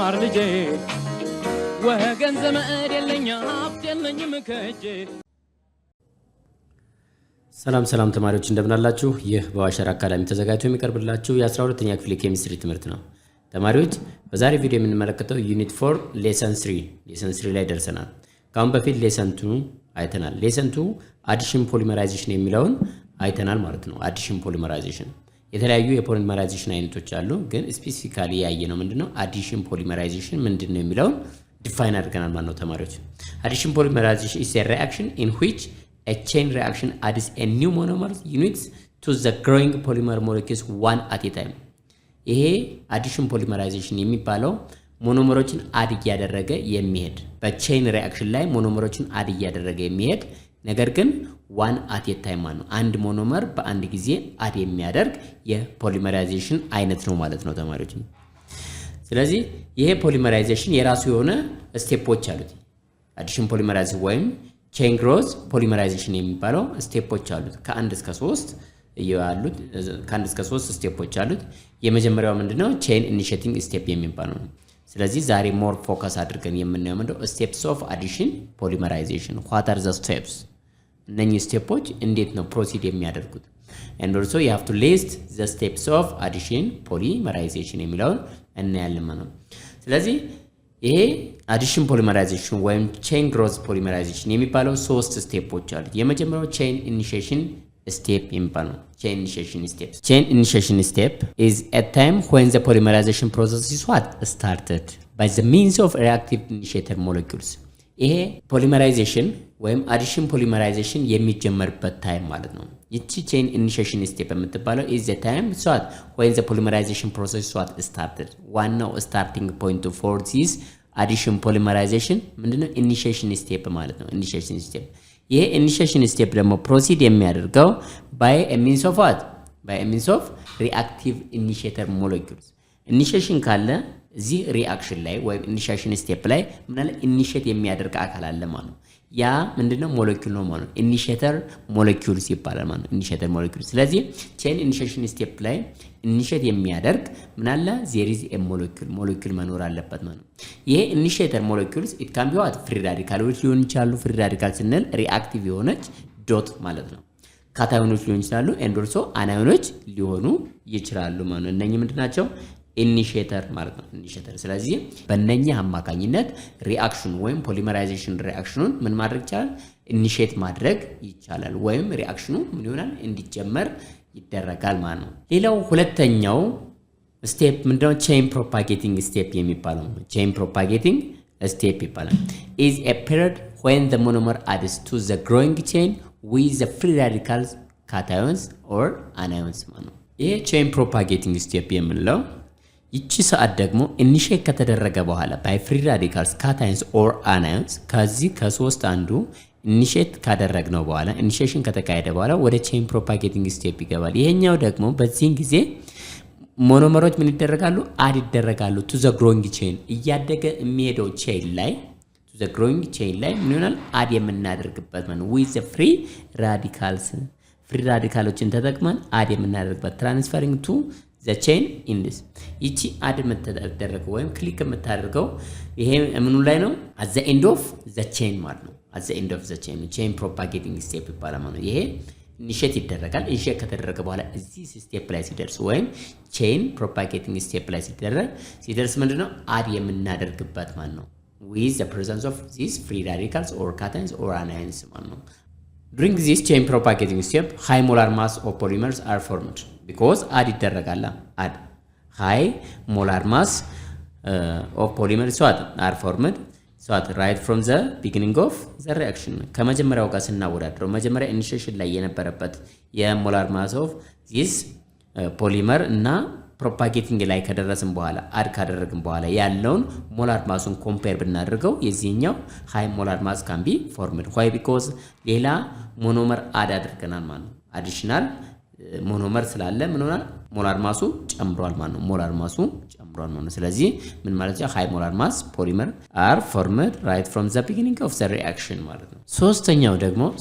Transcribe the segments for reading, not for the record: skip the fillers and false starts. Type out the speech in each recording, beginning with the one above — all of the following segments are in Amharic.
ማር ልጄ ወገን ዘመድ የለኝ ሀብት የለኝም ከእጄ። ሰላም ተማሪዎች እንደምን አላችሁ? ይህ በዋሸራ አካዳሚ ተዘጋጅቶ የሚቀርብላችሁ የ12ኛ ክፍል ኬሚስትሪ ትምህርት ነው። ተማሪዎች በዛሬ ቪዲዮ የምንመለከተው ዩኒት 4 ሌሰን 3 ላይ ደርሰናል። ካሁን በፊት ሌሰን 2 አይተናል። ሌሰን 2 አዲሽን ፖሊመራይዜሽን የሚለውን አይተናል ማለት ነው። አዲሽን ፖሊመራይዜሽን የተለያዩ የፖሊመራይዜሽን አይነቶች አሉ፣ ግን ስፔሲፊካሊ ያየነው ምንድነው አዲሽን ፖሊመራይዜሽን ምንድነው የሚለውን ዲፋይን አድርገናል ማለት ነው። ተማሪዎች አዲሽን ፖሊመራይዜሽን is a reaction in which a chain reaction adds a new monomer units to the growing polymer molecules one at a time። ይሄ አዲሽን ፖሊመራይዜሽን የሚባለው ሞኖመሮችን አድ እያደረገ የሚሄድ በቼን ሪአክሽን ላይ ሞኖመሮችን አድ እያደረገ የሚሄድ ነገር ግን one at a time ነው። አንድ ሞኖመር በአንድ ጊዜ አድ የሚያደርግ የፖሊመራይዜሽን አይነት ነው ማለት ነው ተማሪዎች። ስለዚህ ይሄ ፖሊመራይዜሽን የራሱ የሆነ ስቴፖች አሉት። አዲሽን ፖሊመራይዜሽን ወይም ቼን ግሮዝ ፖሊመራይዜሽን የሚባለው ስቴፖች አሉት። ከ1 እስከ 3 ያሉት ከ1 እስከ 3 ስቴፖች አሉት። የመጀመሪያው ምንድነው ቼን ኢኒሺየቲንግ ስቴፕ የሚባለው ነው። ስለዚህ ዛሬ ሞር ፎከስ አድርገን የምናየው ምንድነው ስቴፕስ ኦፍ አዲሽን ፖሊመራይዜሽን what are the steps እነኚህ ስቴፖች እንዴት ነው ፕሮሲድ የሚያደርጉት and also you have to list the steps of addition polymerization የሚለውን እናያለን ማለት ነው። ስለዚህ ይሄ አዲሽን ፖሊመራይዜሽን ወይም ቼን ግሮዝ ፖሊመራይዜሽን የሚባለው 3 ስቴፖች አሉት። የመጀመሪያው ቼን ኢኒሺዬሽን step የሚባለው chain initiation step is a time when the polymerization process is started by the means of reactive initiator molecules። ይሄ ፖሊመራይዜሽን ወይም አዲሽን ፖሊመራይዜሽን የሚጀመርበት ታይም ማለት ነው። ይቺ chain initiation step የምትባለው is the time when the polymerization process started። ዋናው starting point for this addition polymerization ምንድነው initiation step ማለት ነው። initiation step ይሄ ኢኒሺዬሽን ስቴፕ ደግሞ ፕሮሲድ የሚያደርገው by a means of reactive initiator molecules። ኢኒሺዬሽን ካለ እዚህ ሪአክሽን ላይ ወይም ኢኒሺዬሽን ስቴፕ ላይ ምናለ ኢኒሺዬት የሚያደርግ አካል አለ ማለት ነው። ያ ምንድነው ሞለኪውል ነው ማለት ነው። ኢኒሺዬተር ሞለኪውልስ ይባላል ማለት ነው። ኢኒሺዬተር ሞለኪውል። ስለዚህ ቼን ኢኒሺዬሽን ስቴፕ ላይ ኢኒሺዬት የሚያደርግ ምናለ there is a molecule መኖር አለበት ማለት ነው። ይሄ ኢኒሺዬተር ሞለኪውልስ it can be what free radicals ሊሆን ይችላሉ። ፍሪ ራዲካል ስንል ሪአክቲቭ የሆነች ዶት ማለት ነው። ካታዮኖች ሊሆን ይችላሉ and also አናዮኖች ሊሆኑ ይችላሉ ማለት ነው። እነኚህ ምንድናቸው ኢኒሺዬተር ማለት ነው። ኢኒሺዬተር። ስለዚህ በእነኛ አማካኝነት ሪአክሽን ወይም ፖሊመራይዜሽን ሪአክሽኑን ምን ማድረግ ይቻላል ኢኒሺዬት ማድረግ ይቻላል ወይም ሪአክሽኑ ምን ይሆናል እንዲጀመር ይደረጋል ማለት ነው። ሌላው ሁለተኛው ስቴፕ ምንድነው ቼን ፕሮፓጌቲንግ ስቴፕ የሚባለው ነው። ቼን ፕሮፓጌቲንግ ስቴፕ ይባላል is a period when the monomer adds to the growing chain with the free radicals cations or anions ማለት ነው። ይሄ ቼን ፕሮፓጌቲንግ ስቴፕ የምንለው ይቺ ሰዓት ደግሞ ኢኒሺዬት ከተደረገ በኋላ by free radicals cations or anions ከዚህ ከሶስት አንዱ ኢኒሺዬት ካደረግነው በኋላ ኢኒሺዬሽን ከተካሄደ በኋላ ወደ ቼን ፕሮፓጌቲንግ ስቴፕ ይገባል። ይሄኛው ደግሞ በዚህን ጊዜ ሞኖመሮች ምን ይደረጋሉ አድ ይደረጋሉ to the growing chain እያደገ የሚሄደው ቼን ላይ to the growing chain ላይ ምን ይሆናል አድ የምናደርግበት ማለት with the free radicalዎችን ተጠቅመን አድ የምናደርግበት transferring to the chain in this ይቺ አድ የምትደረገው ወይም ክሊክ የምታደርገው ይሄ ምኑ ላይ ነው at the end of the chain ማለት ነው። at the end of the chain propagating step ይባላል ማለት ነው። ይሄ ኢኒሺዬት ይደረጋል። ኢኒሺዬት ከተደረገ በኋላ እዚህ ስቴፕ ላይ ሲደርስ ወይም ቼን ፕሮፓጌቲንግ ስቴፕ ላይ ሲደርስ ምንድነው አድ የምናደርግበት ማለት ነው with the presence of these free radicals or cations or anions ማለት ነው። during this chain propagating step high molar mass of polymers are formed because አድ ይደረጋል high molar mass of polymers are formed right from the beginning of the reaction። ከመጀመሪያው ጋር ስናወዳድረው መጀመሪያ ኢኒሺዬሽን ላይ የነበረበት የሞላር ማስ ኦፍ this ፖሊመር እና ፕሮፓጌቲንግ ላይ ከደረስን በኋላ አድ ካደረግን በኋላ ያለውን ሞላር ማሱን ኮምፔር ብናደርገው የዚህኛው ሃይ ሞላር ማስ ካን ቢ ፎርምድ why because ሌላ ሞኖመር አድ አድርገናል ማለት ነው። አዲሽናል ሞኖመር ስላለ ምን ሆናል ሞላር ማሱ ጨምሯል ማለት ነው። ሞላር ማሱ ጨምሯል ማለት ነው። ስለዚህ ምን ማለት ነው ሃይ ሞላር ማስ ፖሊመር are formed right from the beginning of the reaction ማለት ነው።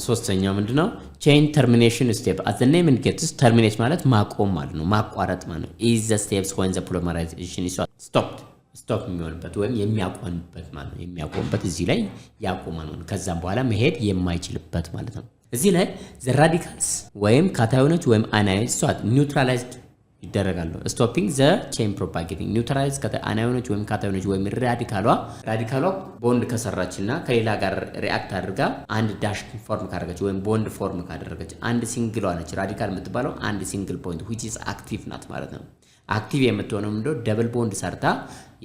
ሶስተኛው ምንድነው chain termination step as the name indicates terminate ማለት ማቆም ማለት ነው። ማቋረጥ ማለት ነው is the steps when the polymerization is stopped ስቶፕ የሚሆንበት ወይም የሚያቆምበት ማለት ነው። የሚያቆምበት እዚህ ላይ ያቆማል ነው። ከዛም በኋላ መሄድ የማይችልበት ማለት ነው። እዚህ ላይ ዘ ራዲካልስ ወይም ካታዮኖች ወይም አናዮኖች ኒውትራላይዝድ ይደረጋሉ። ስቶፒንግ ዘ ቼን ፕሮፓጌቲንግ ኒውትራላይዝ አናዮኖች ወይም ካታዮኖች ወይም ራዲካሏ ቦንድ ከሰራችና ከሌላ ጋር ሪአክት አድርጋ አንድ ዳሽ ፎርም ካደረገች ወይም ቦንድ ፎርም ካደረገች አንድ ሲንግሏ ነች ራዲካል የምትባለው አንድ ሲንግል ፖይንት which is active ናት ማለት ነው። አክቲቭ የምትሆነው ምንድነው? ደብል ቦንድ ሰርታ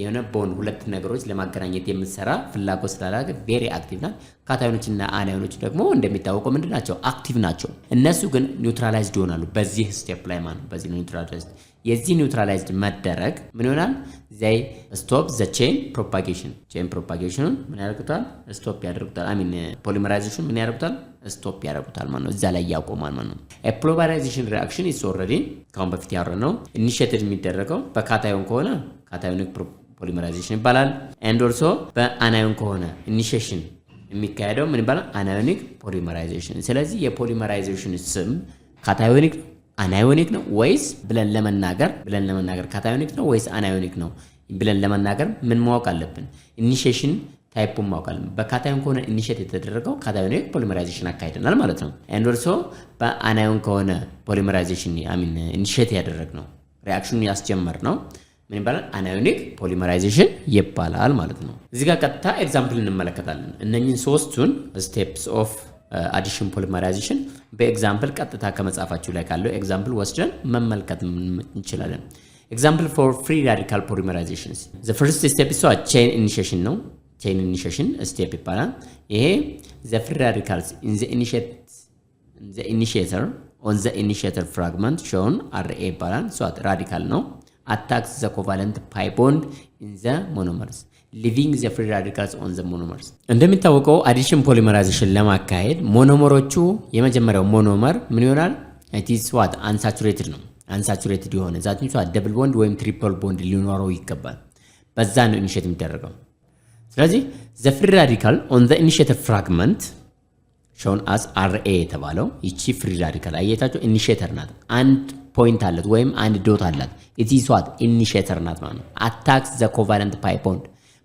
የሆነ ቦንድ ሁለት ነገሮች ለማገናኘት የምትሰራ ፍላጎት ስላላገ ቬሪ አክቲቭ ናት። ካታዮኖችና አናዮኖች ደግሞ እንደሚታወቀው ምንድናቸው? አክቲቭ ናቸው። እነሱ ግን ኒውትራላይዝድ ይሆናሉ በዚህ ስቴፕ ላይ ማለት ነው። በዚህ ኒውትራላይዝድ የዚህ ኒውትራላይዝድ መደረግ ምን ይሆናል? ዘይ ስቶፕ ዘ ቼን ፕሮፓጌሽኑን ምን ያደርጉታል? ስቶፕ ያደርጉታል። አሚን ፖሊመራይዜሽን ምን ያደርጉታል? ስቶፕ ያደርጉታል ማለት ነው። እዛ ላይ ያቆማል ማለት ነው። ፖሊመራይዜሽን ሪአክሽን ኢዝ ኦልሬዲ ካሁን በፊት ያወራነው ኢኒሺየትድ የሚደረገው በካታዮን ከሆነ ካታዮኒክ ፖሊመራይዜሽን ይባላል። ኤንድ ኦልሶ በአናዮን ከሆነ ኢኒሺዬሽን የሚካሄደው ምን ይባላል? አናዮኒክ ፖሊመራይዜሽን። ስለዚህ የፖሊመራይዜሽን ስም ካታዮኒክ አናዮኒክ ነው ወይስ ብለን ለመናገር ካታዮኒክ ነው ወይስ አናዮኒክ ነው ብለን ለመናገር ምን ማወቅ አለብን? ኢኒሺዬሽን ታይፑን ማወቅ አለብን። በካታዮን ከሆነ ኢኒሺዬት የተደረገው ካታዮኒክ ፖሊመራይዜሽን አካሂደናል ማለት ነው። ኤንድ ኦልሶ በአናዮን ከሆነ ፖሊመራይዜሽን ኢኒሺዬት ያደረግነው ሪአክሽኑን ያስጀመር ነው ምን ይባላል? አናዮኒክ ፖሊመራይዜሽን ይባላል ማለት ነው። እዚህ ጋር ቀጥታ ኤግዛምፕል እንመለከታለን። እነኚህን ሶስቱን ስቴፕስ ኦፍ አዲሽን ፖሊመራይዜሽን በኤግዛምፕል ቀጥታ ከመጻፋችሁ ላይ ካለው ኤግዛምፕል ወስደን መመልከት እንችላለን። ኤግዛምፕል ፎር ፍሪ ራዲካል ፖሊመራይዜሽንስ ዘ ፈርስት ስቴፕ is ቼን ኢኒሺዬሽን ነው። ቼን ኢኒሺዬሽን ስቴፕ ይባላል። ይሄ ዘ ፍሪ ራዲካልስ ኢን ዘ ኢኒሺዬተር ኦን ዘ ኢኒሺዬተር ፍራግመንት ሾን RA ይባላል። ራዲካል ነው። attacks the covalent pi bond in the monomers leaving the free radicals on the monomers። እንደሚታወቀው አዲሽን ፖሊመራይዜሽን ለማካሄድ ሞኖመሮቹ የመጀመሪያው ሞኖመር ምን ይሆናል? it is unsaturated ነው። unsaturated የሆነ ዛትኝ ደብል ቦንድ ወይም ትሪፕል ቦንድ ሊኖረው ይገባል። በዛ ነው ኢኒሺዬት የሚደረገው። ስለዚህ the free radical on the initiator fragment shown as RA የተባለው ይቺ ፍሪ ራዲካል አየታችሁ ኢኒሺዬተር ናት። አንድ ፖይንት አላት ወይም አንድ ዶት አላት። it is ኢኒሺዬተር ናት ማለት ነው። attacks the covalent pi bond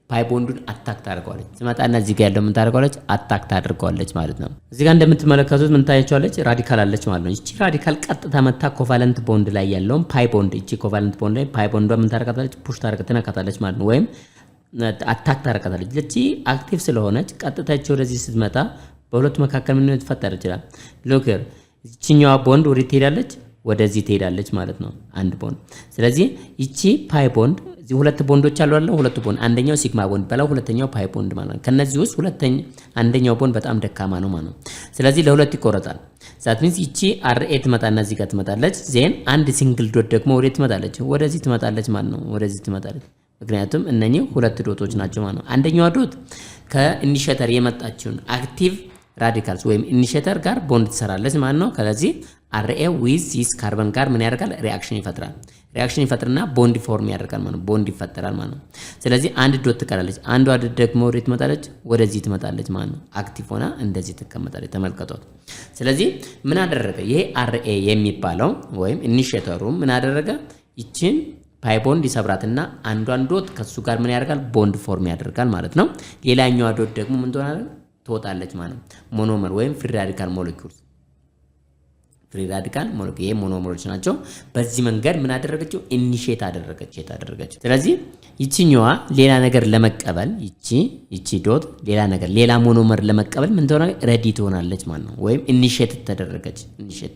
ፓይ ቦንዱን አታክ ታደርገዋለች። ስመጣና እዚህ ጋር ያለው ምን ታደርገዋለች? አታክ ታደርገዋለች ማለት ነው። እዚህ ጋር እንደምትመለከቱት ምን ታያቸዋለች? ራዲካል አለች ማለት ነው። እቺ ራዲካል ቀጥታ መታ ኮቫለንት ቦንድ ላይ ያለውን ፓይ ቦንድ እቺ ኮቫለንት ቦንድ ላይ ፓይ ቦንዷ ምን ታደርጋታለች? ፑሽ ታደርጋታለች ማለት ነው። ወይም አታክ ታደርጋታለች። እቺ አክቲቭ ስለሆነች ቀጥታች ወደዚህ ስትመጣ በሁለቱ መካከል ምን ሊፈጠር ይችላል? ሎከር እቺኛዋ ቦንድ ወደ ትሄዳለች፣ ወደዚህ ትሄዳለች ማለት ነው። አንድ ቦንድ። ስለዚህ እቺ ፓይ ቦንድ እዚህ ሁለት ቦንዶች አሉ አይደል? ሁለቱ ቦንድ አንደኛው ሲግማ ቦንድ በላው፣ ሁለተኛው ፓይ ቦንድ ማለት ነው። ከነዚህ ውስጥ አንደኛው ቦንድ በጣም ደካማ ነው ማለት ነው። ስለዚህ ለሁለት ይቆረጣል። ዛት ሚንስ እቺ አርኤ ትመጣና እዚህ ጋር ትመጣለች። ዜን አንድ ሲንግል ዶት ደግሞ ወዴት ትመጣለች? ወደዚህ ትመጣለች ማለት ነው። ወደዚህ ትመጣለች። ምክንያቱም እነኚህ ሁለት ዶቶች ናቸው ማለት ነው። አንደኛው ዶት ከኢኒሺዬተር የመጣችውን አክቲቭ ራዲካልስ ወይም ኢኒሺዬተር ጋር ቦንድ ትሰራለች ማለት ነው። ከዚህ አርኤ ዊዝ ዚስ ካርበን ጋር ምን ያደርጋል? ሪአክሽን ይፈጥራል። ሪአክሽን ይፈጥርና ቦንድ ፎርም ያደርጋል ማለት ነው። ቦንድ ይፈጠራል ማለት ነው። ስለዚህ አንድ ዶት ትቀራለች። አንዷ ዶት ደግሞ ወዴት ትመጣለች? ወደዚህ ትመጣለች ማለት ነው። አክቲቭ ሆና እንደዚህ ትቀመጣለች። ተመልከቷት። ስለዚህ ምን አደረገ? ይሄ አርኤ የሚባለው ወይም ኢኒሺዬተሩ ምን አደረገ? ይችን ፓይ ቦንድ ይሰብራትና አንዷን ዶት ከሱ ጋር ምን ያደርጋል? ቦንድ ፎርም ያደርጋል ማለት ነው። ሌላኛዋ ዶት ደግሞ ምን ትወጣለች ማለት ነው። ሞኖመር ወይም ፍሪ ራዲካል ሞለኪውልስ ፍሪ ራዲካል ሞለኪውል ይሄ ሞኖመሮች ናቸው። በዚህ መንገድ ምን አደረገችው? ኢኒሺዬት አደረገች። ስለዚህ ይቺኛዋ ሌላ ነገር ለመቀበል ይቺ ዶት ሌላ ሞኖመር ለመቀበል ምን ትሆና ሬዲ ትሆናለች ማለት ነው። ወይም ኢኒሺዬት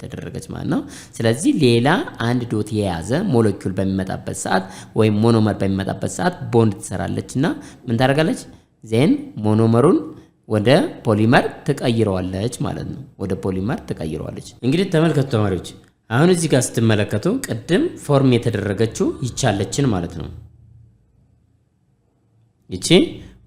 ተደረገች ማለት ነው። ስለዚህ ሌላ አንድ ዶት የያዘ ሞለኪውል በሚመጣበት ሰዓት ወይም ሞኖመር በሚመጣበት ሰዓት ቦንድ ትሰራለችና ምን ታደርጋለች? ዜን ሞኖመሩን ወደ ፖሊመር ትቀይረዋለች ማለት ነው። ወደ ፖሊመር ትቀይረዋለች። እንግዲህ ተመልከቱ ተማሪዎች፣ አሁን እዚህ ጋር ስትመለከቱ ቅድም ፎርም የተደረገችው ይቻለችን ማለት ነው። ይቺ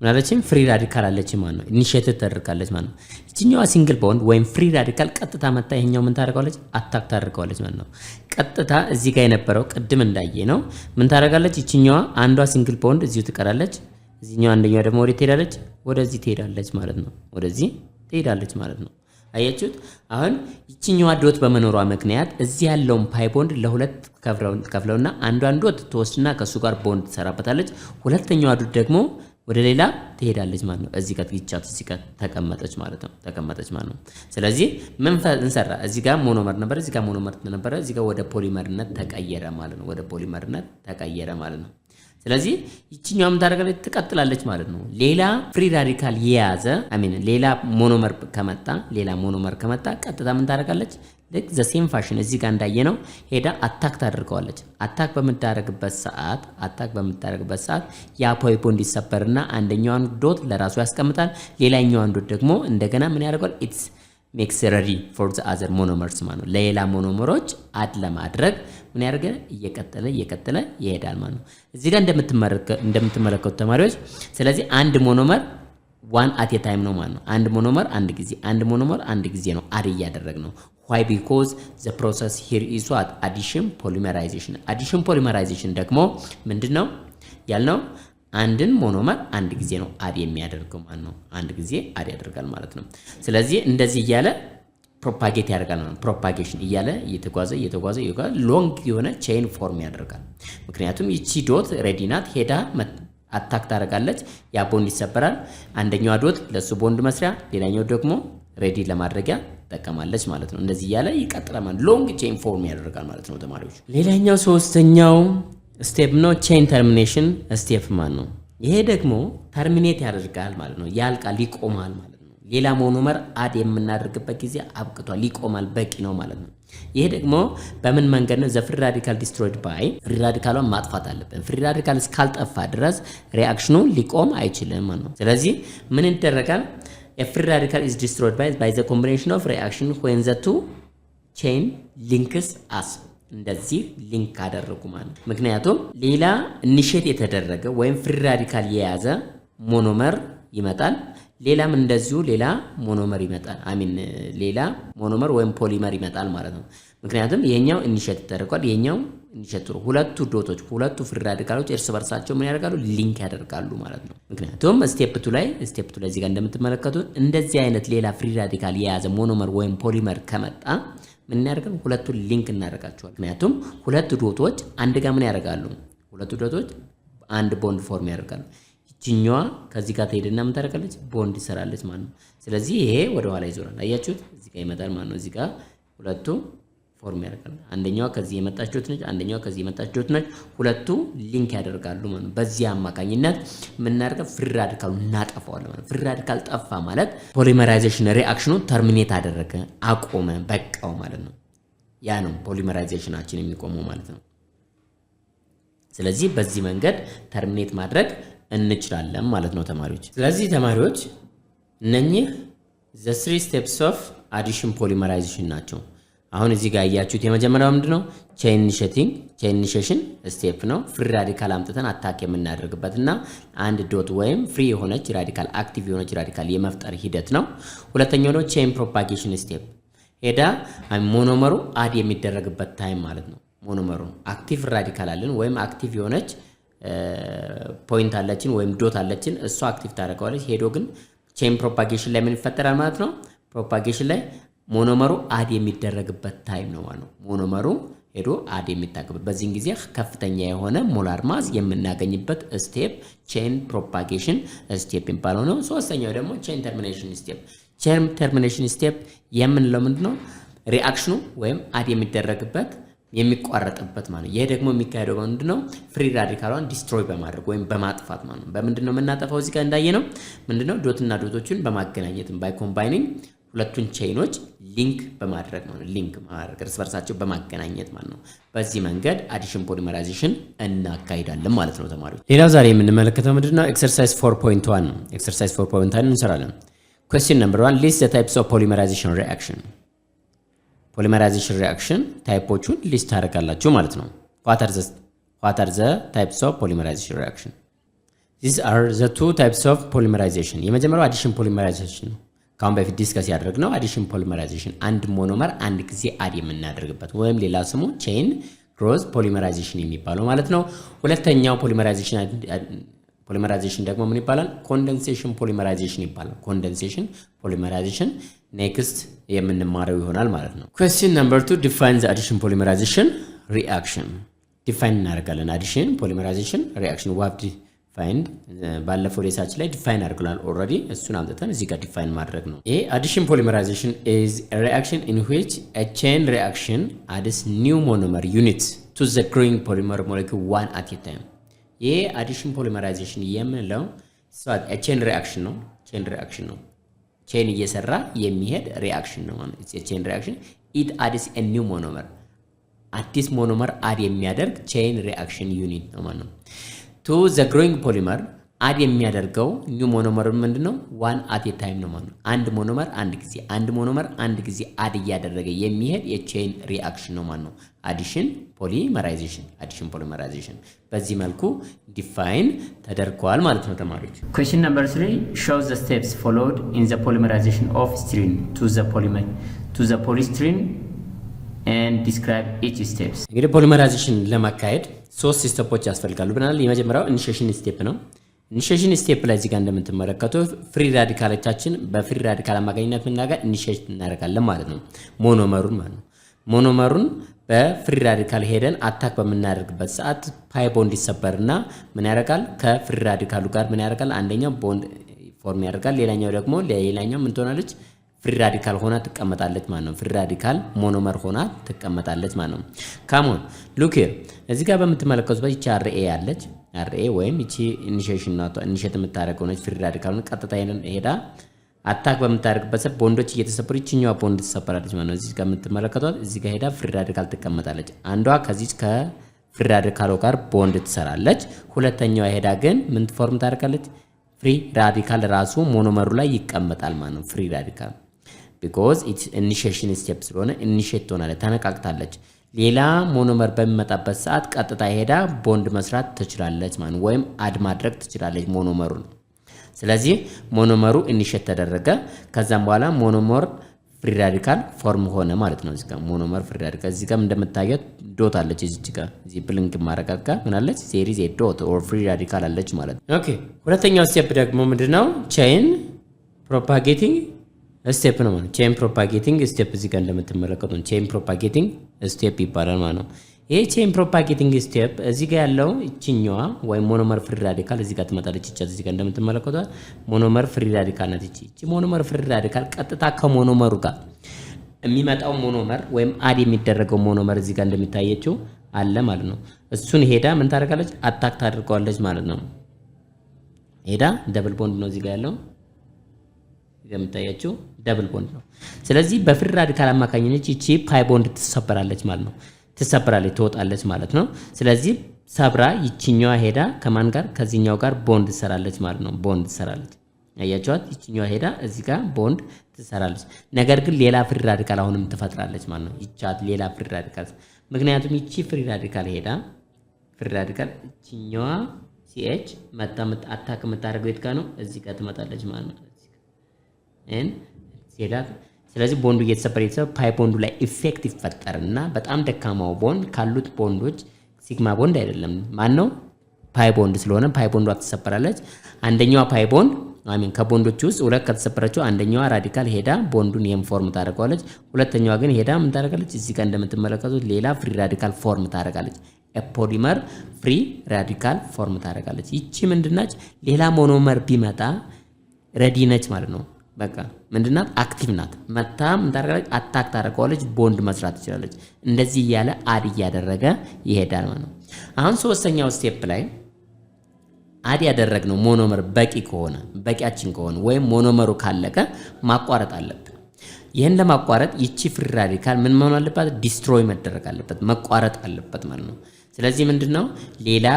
ምናለችን? ፍሪ ራዲካል አለች ማለት ነው። ኢኒሺዬት ተደርጋለች ማለት ነው። ይቺኛዋ ሲንግል ቦንድ ወይም ፍሪ ራዲካል ቀጥታ መጣ ይሄኛው ምን ታደርጋለች? አታክ ታደርጋለች ማለት ነው። ቀጥታ እዚህ ጋር የነበረው ቅድም እንዳየ ነው ምን ታደርጋለች? ይቺኛዋ አንዷ ሲንግል ቦንድ እዚሁ ትቀራለች። እዚህኛው አንደኛው ደግሞ ወደ ትሄዳለች? ወደዚህ ትሄዳለች ማለት ነው። ወደዚህ ትሄዳለች ማለት ነው። አያችሁት? አሁን ይችኛዋ ዶት በመኖሯ ምክንያት እዚህ ያለውን ፓይ ቦንድ ለሁለት ከፍለውና አንዷን ዶት ተወስድና ከሱ ጋር ቦንድ ትሰራበታለች። ሁለተኛዋ ዶት ደግሞ ወደ ሌላ ትሄዳለች ማለት ነው። እዚህ ጋር ይቻት እዚህ ጋር ተቀመጠች ማለት ነው። ስለዚህ ምን እንሰራ? እዚህ ጋር ሞኖመር ነበር፣ እዚህ ጋር ሞኖመር ነበር፣ እዚህ ጋር ወደ ፖሊመርነት ተቀየረ ማለት ነው። ስለዚህ ይችኛውም ታደርጋለች ትቀጥላለች ማለት ነው። ሌላ ፍሪ ራዲካል የያዘ ሌላ ሞኖመር ከመጣ ቀጥታ ምን ታደርጋለች? ልክ ዘ ሴም ፋሽን እዚህ ጋር እንዳየነው ሄዳ አታክ ታደርገዋለች። አታክ በምታደርግበት ሰዓት ያ ፓይ ቦንድ ይሰበርና አንደኛዋን ዶት ለራሱ ያስቀምጣል። ሌላኛዋን ዶት ደግሞ እንደገና ምን ያደርጋል? ኢትስ ሜክስ ሬዲ ፎር ዘ አዘር ሞኖመርስ ማለት ነው። ለሌላ ሞኖመሮች አድ ለማድረግ ምን ያደርጋል? እየቀጠለ ይሄዳል ማለት ነው። እዚህ ጋር እንደምትመለከቱት ተማሪዎች፣ ስለዚህ አንድ ሞኖመር ዋን አት ኤ ታይም ነው ማለት ነው። አንድ ሞኖመር አንድ ጊዜ ነው አድ እያደረግ ነው። why because the process here is what addition polymerization ደግሞ ምንድነው ያልነው? አንድን ሞኖመር አንድ ጊዜ ነው አድ የሚያደርገው ማለት ነው። አንድ ጊዜ አድ ያደርጋል ማለት ነው። ስለዚህ እንደዚህ እያለ ፕሮፓጌት ያደርጋል ማለት ነው። ፕሮፓጌሽን እያለ እየተጓዘ ሎንግ የሆነ ቼን ፎርም ያደርጋል። ምክንያቱም ይቺ ዶት ሬዲ ናት፣ ሄዳ አታክ ታደርጋለች። ያ ቦንድ ይሰበራል። አንደኛዋ ዶት ለሱ ቦንድ መስሪያ፣ ሌላኛው ደግሞ ሬዲ ለማድረጊያ ተጠቀማለች ማለት ነው። እንደዚህ እያለ ይቀጥላል ማለት ሎንግ ቼን ፎርም ያደርጋል ማለት ነው ተማሪዎች። ሌላኛው ሶስተኛው ስቴፕ ነው ቼን ተርሚኔሽን ስቴፕ ማለት ነው። ይሄ ደግሞ ተርሚኔት ያደርጋል ማለት ነው። ያልቃል፣ ይቆማል ማለት ነው። ሌላ ሞኖመር አድ የምናደርግበት ጊዜ አብቅቷል፣ ይቆማል፣ በቂ ነው ማለት ነው። ይሄ ደግሞ በምን መንገድ ነው? ዘ ፍሪ ራዲካል ዲስትሮይድ ባይ ፍሪ ራዲካሏን ማጥፋት አለብን። ፍሪ ራዲካል እስካልጠፋ ድረስ ሪአክሽኑ ሊቆም አይችልም ማለት ነው። ስለዚህ ምን ይደረጋል? A free radical is destroyed by the combination of reaction when the two chain links us እንደዚህ ሊንክ አደረጉ ማለት ነው። ምክንያቱም ሌላ ኢኒሼት የተደረገ ወይም ፍሪ ራዲካል የያዘ ሞኖመር ይመጣል፣ ሌላም እንደዚሁ ሌላ ሞኖመር ይመጣል። ሌላ ሞኖመር ወይም ፖሊመር ይመጣል ማለት ነው። ምክንያቱም ይሄኛው ኢኒሼት ተደርጓል፣ ይሄኛው ኢኒሼት ሁለቱ ዶቶች ሁለቱ ፍሪ ራዲካሎች እርስ በርሳቸው ምን ያደርጋሉ? ሊንክ ያደርጋሉ ማለት ነው። ምክንያቱም ስቴፕ 2 ላይ እዚህ ጋር እንደምትመለከቱት እንደዚህ አይነት ሌላ ፍሪ ራዲካል የያዘ ሞኖመር ወይም ፖሊመር ከመጣ ምን ያደርጋሉ? ሁለቱን ሊንክ እናደርጋቸዋል። ምክንያቱም ሁለቱ ዶቶች አንድ ጋር ምን ያደርጋሉ? ሁለቱ ዶቶች አንድ ቦንድ ፎርም ያደርጋሉ። ይችኛዋ ከዚህ ጋር ትሄድና ምን ታደርጋለች? ቦንድ ይሰራለች ማለት ነው። ስለዚህ ይሄ ወደ ኋላ ይዞራል። አያችሁት? እዚህ ጋር ይመጣል ማለት ነው። እዚህ ጋር ሁለቱ ፎርም ያደርጋሉ። አንደኛዋ ከዚህ የመጣች ዶት ነች፣ አንደኛዋ ከዚህ የመጣች ዶት ነች። ሁለቱ ሊንክ ያደርጋሉ ማለት ነው። በዚህ አማካኝነት ምን እናደርጋለን? ፍሪ ራዲካሉ እናጠፋዋለን ማለት ነው። ፍሪ ራዲካል ጠፋ ማለት ፖሊመራይዜሽን ሪአክሽኑ ተርሚኔት አደረገ፣ አቆመ፣ በቃው ማለት ነው። ያ ነው ፖሊመራይዜሽናችን የሚቆመው ማለት ነው። ስለዚህ በዚህ መንገድ ተርሚኔት ማድረግ እንችላለን ማለት ነው ተማሪዎች። ስለዚህ ተማሪዎች እነኚህ the 3 steps of addition polymerization ናቸው። አሁን እዚህ ጋር ያያችሁት የመጀመሪያው ምንድነው? ቼን ኢኒሺዬሽን ስቴፕ ነው። ፍሪ ራዲካል አምጥተን አታክ የምናደርግበትና አንድ ዶት ወይም ፍሪ የሆነች ራዲካል አክቲቭ የሆነች ራዲካል የመፍጠር ሂደት ነው። ሁለተኛው ነው ቼን ፕሮፓጌሽን ስቴፕ። ሄዳ ሞኖመሩ አድ የሚደረግበት ታይም ማለት ነው። ሞኖመሩ አክቲቭ ራዲካል አለን ወይም አክቲቭ የሆነች ፖይንት አለችን ወይም ዶት አለችን፣ እሷ አክቲቭ ታደርገዋለች። ሄዶ ግን ቼን ፕሮፓጌሽን ላይ ምን ይፈጠራል ማለት ነው? ፕሮፓጌሽን ላይ ሞኖመሩ አድ የሚደረግበት ታይም ነው ማለት ነው። ሞኖመሩ ሄዶ አድ የሚታቀበት በዚህን ጊዜ ከፍተኛ የሆነ ሞላር ማስ የምናገኝበት ስቴፕ ቼን ፕሮፓጌሽን ስቴፕ የሚባለው ነው። ሶስተኛው ደግሞ ቼን ተርሚኔሽን ስቴፕ። ቼን ተርሚኔሽን ስቴፕ የምንለው ምንድነው? ሪአክሽኑ ወይም አድ የሚደረግበት የሚቋረጥበት ማለት ነው። ይሄ ደግሞ የሚካሄደው ምንድነው? ፍሪ ራዲካሏን ዲስትሮይ በማድረግ ወይም በማጥፋት ማለት ነው። በምንድነው የምናጠፋው? እዚህ ጋር እንዳየነው ምንድነው? ዶትና ዶቶችን በማገናኘት ባይ ኮምባይኒንግ ሁለቱን ቼይኖች ሊንክ በማድረግ ማለት ነው። ሊንክ ማድረግ እርስ በርሳቸው በማገናኘት ማለት ነው። በዚህ መንገድ አዲሽን ፖሊመራይዜሽን እናካሂዳለን ማለት ነው ተማሪዎች። ሌላው ዛሬ የምንመለከተው ምንድነው? ኤክሰርሳይዝ 4.1 ነው። ኤክሰርሳይዝ 4.1 እንሰራለን። ኩዌስችን ነምበር 1 ሊስት ዘ ታይፕስ ኦፍ ፖሊመራይዜሽን ሪአክሽን። ፖሊመራይዜሽን ሪአክሽን ታይፖቹን ሊስት ታደርጋላችሁ ማለት ነው። what are the types of polymerization reaction? These are the two types of polymerization. የመጀመሪያው አዲሽን ፖሊመራይዜሽን ነው። ካሁን በፊት ዲስከስ ያደረግነው አዲሽን ፖሊመራይዜሽን አንድ ሞኖመር አንድ ጊዜ አድ የምናደርግበት ወይም ሌላ ስሙ ቼን ግሮዝ ፖሊመራይዜሽን የሚባለው ማለት ነው። ሁለተኛው ፖሊመራይዜሽን ደግሞ ምን ይባላል? ኮንደንሴሽን ፖሊመራይዜሽን ይባላል። ኮንደንሴሽን ፖሊመራይዜሽን ኔክስት የምንማረው ይሆናል ማለት ነው። question number 2 define the addition polymerization reaction ዲፋይን እናደርጋለን። አዲሽን ፖሊመራይዜሽን ሪአክሽን we have defined ባለፈው ሌሳችን ላይ ዲፋይን አድርገናል ኦልሬዲ። እሱን አምጥተን እዚህ ጋር ዲፋይን ማድረግ ነው። ይሄ addition polymerization is a reaction in which a chain reaction adds new monomer units to the growing polymer molecule one at a time። ይሄ addition polymerization የምንለው ቼን ሪአክሽን ነው። ቼን ሪአክሽን ነው። ቼን እየሰራ የሚሄድ ሪአክሽን ነው ማለት ነው። ቼን ሪአክሽን it adds a new monomer አዲስ ሞኖመር አድ የሚያደርግ ቼን ሪአክሽን ዩኒት ነው ማለት ነው። to the growing polymer አድ የሚያደርገው ኒው ሞኖመር ምንድነው? ዋን አት ኤ ታይም ነው ማለት ነው። አንድ ሞኖመር አንድ ጊዜ አድ እያደረገ የሚሄድ የቼን ሪአክሽን ነው ማለት ነው። አዲሽን ፖሊመራይዜሽን በዚህ መልኩ ዲፋይን ተደርጓል ማለት ነው ተማሪዎች። question number 3 shows the steps followed in the polymerization of styrene to the polystyrene and describe each steps። እንግዲህ ፖሊመራይዜሽን ለማካሄድ 3 ስቴፖች ያስፈልጋሉ ብለናል። የመጀመሪያው ኢኒሺዬሽን ስቴፕ ነው። ኢኒሺዬሽን ስቴፕ ላይ እዚህ ጋር እንደምትመለከቱት ፍሪ ራዲካሎቻችን በፍሪ ራዲካል አማካኝነት ምናገር ኢኒሺዬት እናደርጋለን ማለት ነው። ሞኖመሩን ማለት ነው። ሞኖመሩን በፍሪ ራዲካል ሄደን አታክ በምናደርግበት ሰዓት ፓይ ቦንድ ይሰበርና ምን ያደርጋል? ከፍሪ ራዲካሉ ጋር ምን ያደርጋል? አንደኛው ቦንድ ፎርም ያደርጋል፣ ሌላኛው ደግሞ ሌላኛው ምን ትሆናለች? ፍሪ ራዲካል ሆና ትቀመጣለች ማለት ነው። ፍሪ ራዲካል ሞኖመር ሆና ትቀመጣለች ማለት ነው። ካሞን ሉክ ሂር እዚህ ጋር በምትመለከቱበት ይቺ አርኤ ያለች አርኤ ወይም ይቺ ኢኒሺዬሽን ናቷ ኢኒሺዬት የምታደርገው ነች። ፍሪ ራዲካሉን ቀጥታ ሄዳ አታክ በምታደርግበት ሰዓት ቦንዶች እየተሰበሩ ይችኛዋ ቦንድ ትሰበራለች ማለት ነው። እዚህ ጋር የምትመለከቷት እዚህ ጋር ሄዳ ፍሪ ራዲካል ትቀመጣለች። አንዷ ከዚህ ከፍሪ ራዲካሉ ጋር ቦንድ ትሰራለች። ሁለተኛዋ ሄዳ ግን ምን ፎርም ታደርጋለች? ፍሪ ራዲካል ራሱ ሞኖመሩ ላይ ይቀመጣል ማለት ነው። ፍሪ ራዲካል because it's initiation step ስለሆነ ኢኒሺዬት ሆናለች፣ ተነቃቅታለች። ሌላ ሞኖመር በሚመጣበት ሰዓት ቀጥታ ሄዳ ቦንድ መስራት ትችላለች ማለት ነው፣ ወይም አድ ማድረግ ትችላለች ሞኖመሩን። ስለዚህ ሞኖመሩ ኢኒሺዬት ተደረገ። ከዛም በኋላ ሞኖመር ፍሪ ራዲካል ፎርም ሆነ ማለት ነው። እዚህ ጋር ሞኖመር ፍሪ ራዲካል እዚህ ጋር እንደምታዩት ዶት አለች። እዚህ ጋር እዚህ ብሊንክ ማረጋጋ ምን አለች? ዜር ኢዝ ኤ ዶት ኦር ፍሪ ራዲካል አለች ማለት ነው። ኦኬ ሁለተኛው ስቴፕ ደግሞ ምንድነው? ቼን ፕሮፓጌቲንግ ስቴፕ ነው ማለት ነው። ቼን ፕሮፓጌቲንግ ስቴፕ እዚህ ጋር እንደምትመለከቱት ቼን ፕሮፓጌቲንግ ስቴፕ ይባላል ማለት ነው። ይሄ ቼን ፕሮፓጌቲንግ ስቴፕ እዚህ ጋር ያለው እቺኛዋ ወይ ሞኖመር ፍሪ ራዲካል እዚህ ጋር ትመጣለች። እዚህ ጋር እንደምትመለከቱት ሞኖመር ፍሪ ራዲካል ናት። እቺ ሞኖመር ፍሪ ራዲካል ቀጥታ ከሞኖመሩ ጋር የሚመጣው ሞኖመር ወይም አድ የሚደረገው ሞኖመር እዚህ ጋር እንደሚታየችው አለ ማለት ነው። እሱን ሄዳ ምን ታደርጋለች? አታክ ታደርገዋለች ማለት ነው። ሄዳ ደብል ቦንድ ነው እዚህ ጋር ያለው የምታያችሁ ደብል ቦንድ ነው። ስለዚህ በፍሪ ራዲካል አማካኝነት እቺ ፓይ ቦንድ ትሰበራለች ማለት ነው። ትወጣለች ማለት ነው። ስለዚህ ሰብራ ይቺኛዋ ሄዳ ከማን ጋር? ከዚህኛው ጋር ቦንድ ትሰራለች ማለት ነው። ቦንድ ትሰራለች። አያችኋት? ይቺኛዋ ሄዳ እዚህ ጋር ቦንድ ትሰራለች። ነገር ግን ሌላ ፍሪ ራዲካል አሁንም ትፈጥራለች ማለት ነው። ይቻት ሌላ ፍሪ ራዲካል ምክንያቱም ይቺ ፍሪ ራዲካል ሄዳ ፍሪ ራዲካል ይቺኛዋ ሲኤች መጣ አታክ የምታደርገው የት ጋር ነው? እዚህ ጋር ትመጣለች ማለት ነው። ስለዚህ ቦንዱ እየተሰበረ ፓይ ቦንዱ ላይ ኢፌክት ይፈጠርና በጣም ደካማው ቦንድ ካሉት ቦንዶች ሲግማ ቦንድ አይደለም ማን ነው? ፓይ ቦንድ ስለሆነ ፓይ ቦንዷ ትሰበራለች። አንደኛዋ ፓይ ቦንድ ከቦንዶች ውስጥ ሁለት ከተሰበረችው አንደኛዋ ራዲካል ሄዳ ቦንዱን ፎርም ታደርጋለች። ሁለተኛዋ ግን ሄዳ ምን ታደርጋለች? እዚህ ጋር እንደምትመለከቱት ሌላ ፍሪ ራዲካል ፎርም ታደርጋለች። ፖሊመር ፍሪ ራዲካል ፎርም ታደርጋለች። ይቺ ምንድናች? ሌላ ሞኖመር ቢመጣ ረዲ ነች ማለት ነው። በቃ ምንድናት? አክቲቭ ናት። መታ ምን ታደርጋለች? አታክ ታደርጋለች። ቦንድ መስራት ትችላለች። እንደዚህ እያለ አድ እያደረገ ይሄዳል ማለት ነው። አሁን ሶስተኛው ስቴፕ ላይ አድ ያደረግነው ሞኖመር በቂያችን ከሆነ ወይም ሞኖመሩ ካለቀ ማቋረጥ አለብን። ይህን ለማቋረጥ ይቺ ፍሪ ራዲካል ምን መሆን አለባት? ዲስትሮይ መደረግ አለበት፣ መቋረጥ አለበት ማለት ነው። ስለዚህ ምንድነው ሌላ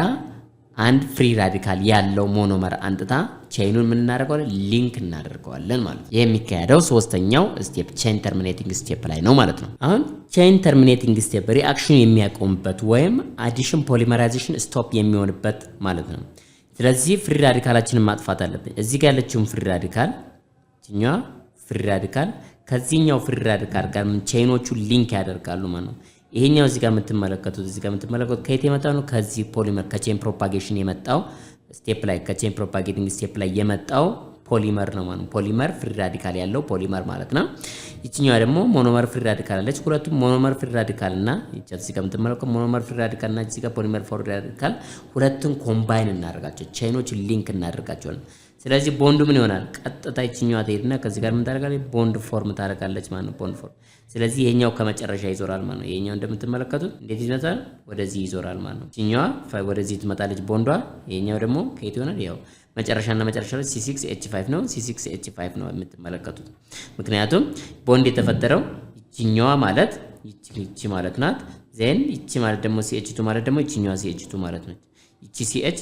አንድ ፍሪ ራዲካል ያለው ሞኖመር አንጥታ ቼይኑን ምን እናደርገዋለን? ሊንክ እናደርገዋለን ማለት ነው። ይሄ የሚካሄደው ሶስተኛው ስቴፕ ቼን ተርሚኔቲንግ ስቴፕ ላይ ነው ማለት ነው። አሁን ቼን ተርሚኔቲንግ ስቴፕ ሪአክሽን የሚያቆምበት ወይም አዲሽን ፖሊመራይዜሽን ስቶፕ የሚሆንበት ማለት ነው። ስለዚህ ፍሪ ራዲካላችንን ማጥፋት አለብን። እዚህ ጋር ያለችውን ፍሪ ራዲካል እኛው ፍሪ ራዲካል ከዚህኛው ፍሪ ራዲካል ጋር ቼይኖቹ ሊንክ ያደርጋሉ ማለት ነው። ይሄኛው እዚህ ጋር የምትመለከቱት ከየት የመጣው ነው? ከዚህ ፖሊመር ከቼን ፕሮፓጌሽን የመጣው ስቴፕ ላይ ከቼን ፕሮፓጌቲንግ ስቴፕ ላይ የመጣው ፖሊመር ነው ማለት ነው። ፖሊመር ፍሪ ራዲካል ያለው ፖሊመር ማለት ነው። ይችኛዋ ደግሞ ሞኖመር ፍሪ ራዲካል አለች። ሁለቱም ሞኖመር ፍሪ ራዲካል እና ይቻት እዚህ ጋር የምትመለከው ሞኖመር ፍሪ ራዲካል እና እዚህ ጋር ፖሊመር ፍሪ ራዲካል ሁለቱን ኮምባይን እናደርጋቸው ቼኖች ሊንክ እናደርጋቸዋለን። ስለዚህ ቦንዱ ምን ይሆናል? ቀጥታ ይችኛዋ ትሄድና ከዚህ ጋር ምን ታደርጋለች? ቦንድ ፎርም ታደርጋለች ማለት ነው። ቦንድ ፎርም። ስለዚህ ይሄኛው ከመጨረሻ ይዞራል ማለት ነው። ይሄኛው እንደምትመለከቱት እንዴት ይመጣል? ወደዚህ ይዞራል ማለት ነው። ይችኛዋ ወደዚህ ትመጣለች ቦንዷ። ይሄኛው ደግሞ ከየት ይሆናል? ያው መጨረሻና መጨረሻ ላይ C6H5 ነው። C6H5 ነው የምትመለከቱት። ምክንያቱም ቦንድ የተፈጠረው ይችኛዋ ማለት ይቺ ማለት ናት። ዜን ይቺ ማለት ደግሞ CH2 ማለት ደግሞ ይችኛዋ CH2 ማለት ነች። ይቺ CH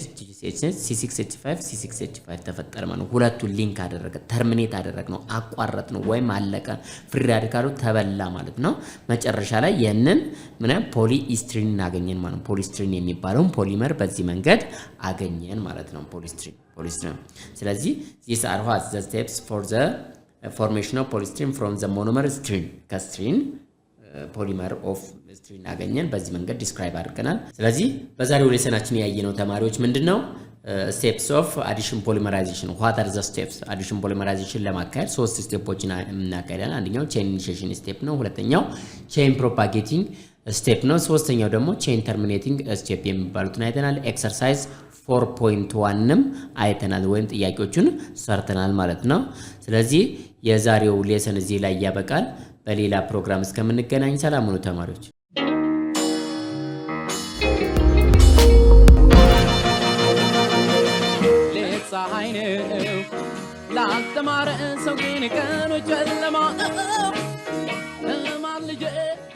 C6H5 C6H5 ተፈጠረ ማለት ነው። ሁለቱን ሊንክ አደረገ፣ ተርሚኔት አደረግ ነው፣ አቋረጥ ነው ወይም አለቀ። ፍሪ ራዲካሉ ተበላ ማለት ነው። መጨረሻ ላይ የነን ፖሊኢስትሪን እናገኘን ማለት ነው። ፖሊኢስትሪን የሚባለውን ፖሊመር በዚህ መንገድ አገኘን ማለት ነው። ፖሊኢስትሪን። ስለዚህ these are what the steps for the formation of polystyrene from the monomer styrene ከስትሪን ፖሊመር ኦፍ ስትሪን አገኘን። በዚህ መንገድ ዲስክራይብ አድርገናል። ስለዚህ በዛሬው ሌሰናችን ያየነው ተማሪዎች ምንድነው? ስቴፕስ ኦፍ አዲሽን ፖሊመራይዜሽን what are the steps አዲሽን ፖሊመራይዜሽን ለማካሄድ ሶስት ስቴፖችን እናካሄዳለን። አንደኛው ቼን ኢኒሺዬሽን ስቴፕ ነው። ሁለተኛው ቼን ፕሮፓጌቲንግ ስቴፕ ነው። ሶስተኛው ደግሞ ቼን ተርሚኔቲንግ ስቴፕ የሚባሉትን አይተናል። ኤክሰርሳይዝ 4.1ንም አይተናል ወይም ጥያቄዎቹን ሰርተናል ማለት ነው። ስለዚህ የዛሬው ሌሰን እዚህ ላይ ያበቃል። በሌላ ፕሮግራም እስከምንገናኝ ሰላም ሁኑ ተማሪዎች። ፀሐይ ነው ላልተማረ ሰው ግን ቀኖች